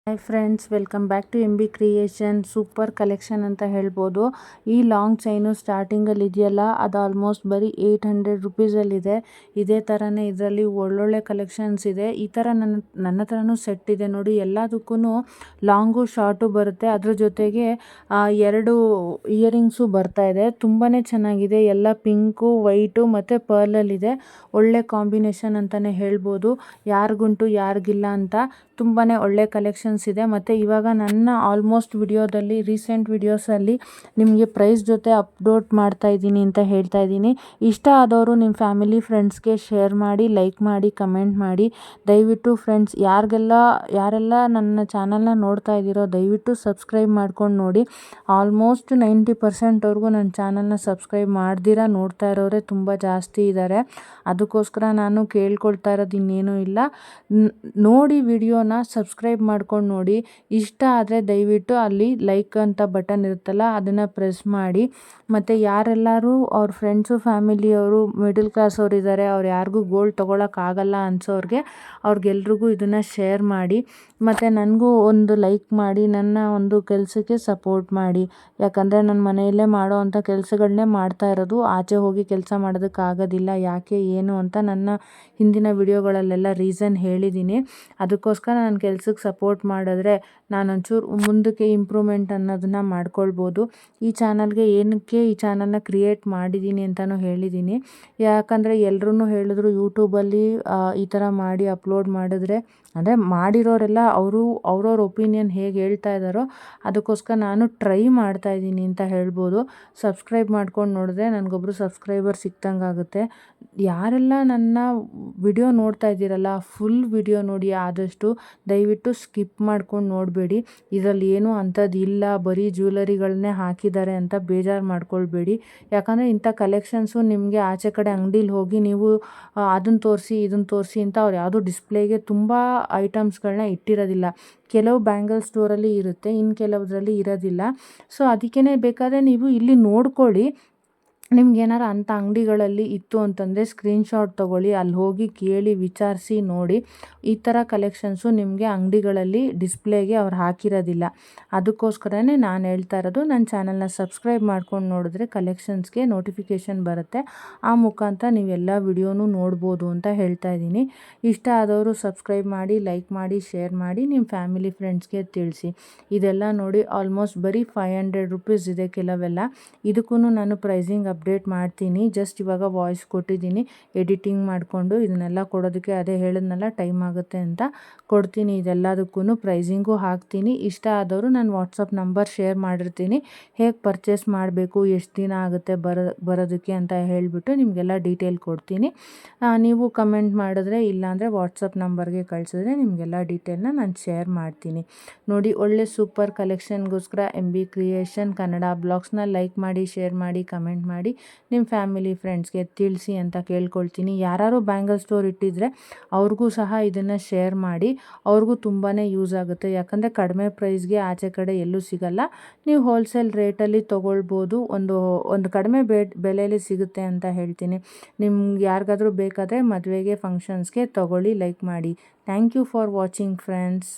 Hi friends, welcome back to MB creation. Super collection ಅಂತ ಹೇಳ್ಬೋದು. ಈ ಲಾಂಗ್ ಚೈನು ಸ್ಟಾರ್ಟಿಂಗಲ್ಲಿ ಇದೆಯಲ್ಲ, ಅದು ಆಲ್ಮೋಸ್ಟ್ ಬರೀ 800 ರುಪೀಸಲ್ಲಿದೆ. ಇದೇ ಥರನೇ ಇದರಲ್ಲಿ ಒಳ್ಳೊಳ್ಳೆ ಕಲೆಕ್ಷನ್ಸ್ ಇದೆ. ಈ ಥರ ನನ್ನ ಹತ್ರನೂ ಸೆಟ್ ಇದೆ ನೋಡಿ. ಎಲ್ಲದಕ್ಕೂ ಲಾಂಗು ಶಾರ್ಟು ಬರುತ್ತೆ. ಅದ್ರ ಜೊತೆಗೆ 2 ಇಯರಿಂಗ್ಸು ಬರ್ತಾ ಇದೆ. ತುಂಬಾ ಚೆನ್ನಾಗಿದೆ. ಎಲ್ಲ ಪಿಂಕು, ವೈಟು ಮತ್ತು ಪರ್ಲಲ್ಲಿದೆ. ಒಳ್ಳೆ ಕಾಂಬಿನೇಷನ್ ಅಂತಲೇ ಹೇಳ್ಬೋದು. ಯಾರಿಗುಂಟು ಯಾರಿಗಿಲ್ಲ ಅಂತ ತುಂಬಾ ಒಳ್ಳೆ ಕಲೆಕ್ಷನ್ಸ್ ಇದೆ. ಮತ್ತು ಇವಾಗ ನನ್ನ ಆಲ್ಮೋಸ್ಟ್ ವಿಡಿಯೋದಲ್ಲಿ ರೀಸೆಂಟ್ ವಿಡಿಯೋಸಲ್ಲಿ ನಿಮಗೆ ಪ್ರೈಸ್ ಜೊತೆ ಅಪ್ಲೋಡ್ ಮಾಡ್ತಾ ಇದ್ದೀನಿ ಅಂತ ಹೇಳ್ತಾ ಇದ್ದೀನಿ. ಇಷ್ಟ ಆದವರು ನಿಮ್ಮ ಫ್ಯಾಮಿಲಿ ಫ್ರೆಂಡ್ಸ್ಗೆ ಶೇರ್ ಮಾಡಿ, ಲೈಕ್ ಮಾಡಿ, ಕಮೆಂಟ್ ಮಾಡಿ. ದಯವಿಟ್ಟು ಫ್ರೆಂಡ್ಸ್, ಯಾರೆಲ್ಲ ನನ್ನ ಚಾನಲ್ನ ನೋಡ್ತಾ ಇದ್ದೀರೋ ದಯವಿಟ್ಟು ಸಬ್ಸ್ಕ್ರೈಬ್ ಮಾಡ್ಕೊಂಡು ನೋಡಿ. ಆಲ್ಮೋಸ್ಟ್ 90% ನನ್ನ ಚಾನಲ್ನ ಸಬ್ಸ್ಕ್ರೈಬ್ ಮಾಡ್ದಿರಾ ನೋಡ್ತಾ ಇರೋರೆ ತುಂಬ ಜಾಸ್ತಿ ಇದ್ದಾರೆ. ಅದಕ್ಕೋಸ್ಕರ ನಾನು ಕೇಳ್ಕೊಳ್ತಾ ಇರೋದು ಇನ್ನೇನೂ ಇಲ್ಲ, ನೋಡಿ ವಿಡಿಯೋನ ಸಬ್ಸ್ಕ್ರೈಬ್ ಮಾಡ್ಕೊಂಡು ನೋಡಿ. ಇಷ್ಟ ಆದರೆ ದಯವಿಟ್ಟು ಅಲ್ಲಿ ಲೈಕ್ ಅಂತ ಬಟನ್ ಇರುತ್ತಲ್ಲ, ಅದನ್ನು ಪ್ರೆಸ್ ಮಾಡಿ. ಮತ್ತು ಯಾರೆಲ್ಲರೂ ಅವ್ರ ಫ್ರೆಂಡ್ಸು ಫ್ಯಾಮಿಲಿಯವರು ಮಿಡಲ್ ಕ್ಲಾಸ್ ಅವ್ರು ಇದ್ದಾರೆ, ಅವ್ರು ಯಾರಿಗೂ ಗೋಲ್ಡ್ ತೊಗೊಳಕ್ಕಾಗಲ್ಲ ಅನ್ಸೋರಿಗೆ ಅವ್ರಿಗೆಲ್ರಿಗೂ ಇದನ್ನು ಶೇರ್ ಮಾಡಿ. ಮತ್ತು ನನಗೂ ಒಂದು ಲೈಕ್ ಮಾಡಿ, ನನ್ನ ಒಂದು ಕೆಲಸಕ್ಕೆ ಸಪೋರ್ಟ್ ಮಾಡಿ. ಯಾಕಂದರೆ ನಾನು ಮನೆಯಲ್ಲೇ ಮಾಡೋ ಅಂಥ ಕೆಲಸಗಳನ್ನೇ ಮಾಡ್ತಾ ಇರೋದು. ಆಚೆ ಹೋಗಿ ಕೆಲಸ ಮಾಡೋದಕ್ಕಾಗೋದಿಲ್ಲ. ಯಾಕೆ ಏನು ಅಂತ ನನ್ನ ಹಿಂದಿನ ವಿಡಿಯೋಗಳಲ್ಲೆಲ್ಲ ರೀಸನ್ ಹೇಳಿದ್ದೀನಿ. ಅದಕ್ಕೋಸ್ಕರ ನನ್ನ ಕೆಲಸಕ್ಕೆ ಸಪೋರ್ಟ್ ಮಾಡಿದ್ರೆ ನಾನೊಂಚೂರು ಮುಂದಕ್ಕೆ ಇಂಪ್ರೂವ್ಮೆಂಟ್ ಅನ್ನೋದನ್ನು ಮಾಡ್ಕೊಳ್ಬೋದು. ಈ ಚಾನಲ್ನ ಕ್ರಿಯೇಟ್ ಮಾಡಿದ್ದೀನಿ ಅಂತಲೂ ಹೇಳಿದ್ದೀನಿ. ಯಾಕಂದರೆ ಎಲ್ಲರೂ ಹೇಳಿದ್ರು ಯೂಟ್ಯೂಬಲ್ಲಿ ಈ ಥರ ಮಾಡಿ ಅಪ್ಲೋಡ್ ಮಾಡಿದ್ರೆ, ಅಂದರೆ ಮಾಡಿರೋರೆಲ್ಲ ಅವ್ರವ್ರ ಒಪಿನಿಯನ್ ಹೇಗೆ ಹೇಳ್ತಾ ಇದ್ದಾರೋ ಅದಕ್ಕೋಸ್ಕರ ನಾನು ಟ್ರೈ ಮಾಡ್ತಾ ಇದ್ದೀನಿ ಅಂತ ಹೇಳ್ಬೋದು. ಸಬ್ಸ್ಕ್ರೈಬ್ ಮಾಡ್ಕೊಂಡು ನೋಡಿದ್ರೆ ನನಗೊಬ್ಬರು ಸಬ್ಸ್ಕ್ರೈಬರ್ ಸಿಕ್ತಂಗೆ ಆಗುತ್ತೆ. ಯಾರೆಲ್ಲ ನನ್ನ ವಿಡಿಯೋ ನೋಡ್ತಾ ಇದ್ದೀರಲ್ಲ, ಫುಲ್ ವಿಡಿಯೋ ನೋಡಿ. ಆದಷ್ಟು ದಯವಿಟ್ಟು ಸ್ಕಿಪ್ ಮಾಡ್ಕೊಂಡು ನೋಡಬೇಡಿ. ಇದರಲ್ಲಿ ಏನೂ ಅಂಥದ್ದು ಇಲ್ಲ, ಬರೀ ಜ್ಯುವೆಲರಿಗಳನ್ನೇ ಹಾಕಿದ್ದಾರೆ ಅಂತ ಬೇಜಾರು ಮಾಡ್ಕೊಳ್ಬೇಡಿ. ಯಾಕಂದರೆ ಇಂಥ ಕಲೆಕ್ಷನ್ಸು ನಿಮಗೆ ಆಚೆ ಕಡೆ ಅಂಗಡೀಲಿ ಹೋಗಿ ನೀವು ಅದನ್ನು ತೋರಿಸಿ ಇದನ್ನು ತೋರಿಸಿ ಅಂತ ಅವ್ರು ಯಾವುದೂ ಡಿಸ್ಪ್ಲೇಗೆ ತುಂಬ ಐಟಮ್ಸ್ಗಳನ್ನ ಇಟ್ಟಿರೋದಿಲ್ಲ. ಕೆಲವು ಬ್ಯಾಂಗಲ್ ಸ್ಟೋರಲ್ಲಿ ಇರುತ್ತೆ, ಇನ್ನು ಕೆಲವುದರಲ್ಲಿ ಇರೋದಿಲ್ಲ. ಸೊ ಅದಕ್ಕೇ ಬೇಕಾದರೆ ನೀವು ಇಲ್ಲಿ ನೋಡ್ಕೊಳ್ಳಿ. ನಿಮ್ಗೇನಾರು ಅಂಥ ಅಂಗಡಿಗಳಲ್ಲಿ ಇತ್ತು ಅಂತಂದರೆ ಸ್ಕ್ರೀನ್ಶಾಟ್ ತೊಗೊಳ್ಳಿ, ಅಲ್ಲಿ ಹೋಗಿ ಕೇಳಿ ವಿಚಾರಿಸಿ ನೋಡಿ. ಈ ಥರ ಕಲೆಕ್ಷನ್ಸು ನಿಮಗೆ ಅಂಗಡಿಗಳಲ್ಲಿ ಡಿಸ್ಪ್ಲೇಗೆ ಅವ್ರು ಹಾಕಿರೋದಿಲ್ಲ. ಅದಕ್ಕೋಸ್ಕರನೇ ನಾನು ಹೇಳ್ತಾ ಇರೋದು, ನನ್ನ ಚಾನಲ್ನ ಸಬ್ಸ್ಕ್ರೈಬ್ ಮಾಡ್ಕೊಂಡು ನೋಡಿದ್ರೆ ಕಲೆಕ್ಷನ್ಸ್ಗೆ ನೋಟಿಫಿಕೇಷನ್ ಬರುತ್ತೆ. ಆ ಮುಖಾಂತರ ನೀವೆಲ್ಲ ವಿಡಿಯೋನೂ ನೋಡ್ಬೋದು ಅಂತ ಹೇಳ್ತಾ ಇದ್ದೀನಿ. ಇಷ್ಟ ಆದವರು ಸಬ್ಸ್ಕ್ರೈಬ್ ಮಾಡಿ, ಲೈಕ್ ಮಾಡಿ, ಶೇರ್ ಮಾಡಿ, ನಿಮ್ಮ ಫ್ಯಾಮಿಲಿ ಫ್ರೆಂಡ್ಸ್ಗೆ ತಿಳಿಸಿ. ಇದೆಲ್ಲ ನೋಡಿ ಆಲ್ಮೋಸ್ಟ್ ಬರೀ 500 ರುಪೀಸ್ ಇದೆ ಕೆಲವೆಲ್ಲ. ಇದಕ್ಕೂ ನಾನು ಪ್ರೈಸಿಂಗ್ ಅಪ್ಡೇಟ್ ಮಾಡ್ತೀನಿ. ಜಸ್ಟ್ ಇವಾಗ ವಾಯ್ಸ್ ಕೊಟ್ಟಿದ್ದೀನಿ, ಎಡಿಟಿಂಗ್ ಮಾಡಿಕೊಂಡು ಇದನ್ನೆಲ್ಲ ಕೊಡೋದಕ್ಕೆ ಅದೇ ಹೇಳಿದ್ನಲ್ಲ ಟೈಮ್ ಆಗುತ್ತೆ ಅಂತ ಕೊಡ್ತೀನಿ. ಇದೆಲ್ಲದಕ್ಕೂ ಪ್ರೈಸಿಂಗು ಹಾಕ್ತೀನಿ. ಇಷ್ಟ ಆದವರು ನಾನು ವಾಟ್ಸಪ್ ನಂಬರ್ ಶೇರ್ ಮಾಡಿರ್ತೀನಿ. ಹೇಗೆ ಪರ್ಚೇಸ್ ಮಾಡಬೇಕು, ಎಷ್ಟು ದಿನ ಆಗುತ್ತೆ ಬರೋದಕ್ಕೆ ಅಂತ ಹೇಳಿಬಿಟ್ಟು ನಿಮಗೆಲ್ಲ ಡೀಟೇಲ್ ಕೊಡ್ತೀನಿ. ನೀವು ಕಮೆಂಟ್ ಮಾಡಿದ್ರೆ, ಇಲ್ಲಾಂದರೆ ವಾಟ್ಸಪ್ ನಂಬರ್ಗೆ ಕಳಿಸಿದ್ರೆ ನಿಮಗೆಲ್ಲ ಡೀಟೇಲ್ನ ನಾನು ಶೇರ್ ಮಾಡ್ತೀನಿ. ನೋಡಿ, ಒಳ್ಳೆ ಸೂಪರ್ ಕಲೆಕ್ಷನ್ಗೋಸ್ಕರ MB ಕ್ರಿಯೇಷನ್ ಕನ್ನಡ ಬ್ಲಾಗ್ಸ್ನ ಲೈಕ್ ಮಾಡಿ, ಶೇರ್ ಮಾಡಿ, ಕಮೆಂಟ್ ಮಾಡಿ, ನಿಮ್ಮ ಫ್ಯಾಮಿಲಿ ಫ್ರೆಂಡ್ಸ್ಗೆ ತಿಳಿಸಿ ಅಂತ ಕೇಳ್ಕೊಳ್ತೀನಿ. ಯಾರು ಬ್ಯಾಂಗಲ್ ಸ್ಟೋರ್ ಇಟ್ಟಿದ್ರೆ ಅವ್ರಿಗೂ ಸಹ ಇದನ್ನು ಶೇರ್ ಮಾಡಿ. ಅವ್ರಿಗೂ ತುಂಬಾ ಯೂಸ್ ಆಗುತ್ತೆ. ಯಾಕಂದರೆ ಕಡಿಮೆ ಪ್ರೈಸ್ಗೆ ಆಚೆ ಕಡೆ ಎಲ್ಲೂ ಸಿಗಲ್ಲ. ನೀವು ಹೋಲ್ಸೇಲ್ ರೇಟಲ್ಲಿ ತೊಗೊಳ್ಬೋದು. ಒಂದು ಕಡಿಮೆ ಬೆಲೆಯಲ್ಲಿ ಸಿಗುತ್ತೆ ಅಂತ ಹೇಳ್ತೀನಿ. ನಿಮ್ಗೆ ಯಾರಿಗಾದ್ರೂ ಬೇಕಾದರೆ ಮದುವೆಗೆ, ಫಂಕ್ಷನ್ಸ್ಗೆ ತೊಗೊಳ್ಳಿ, ಲೈಕ್ ಮಾಡಿ. Thank you for watching friends.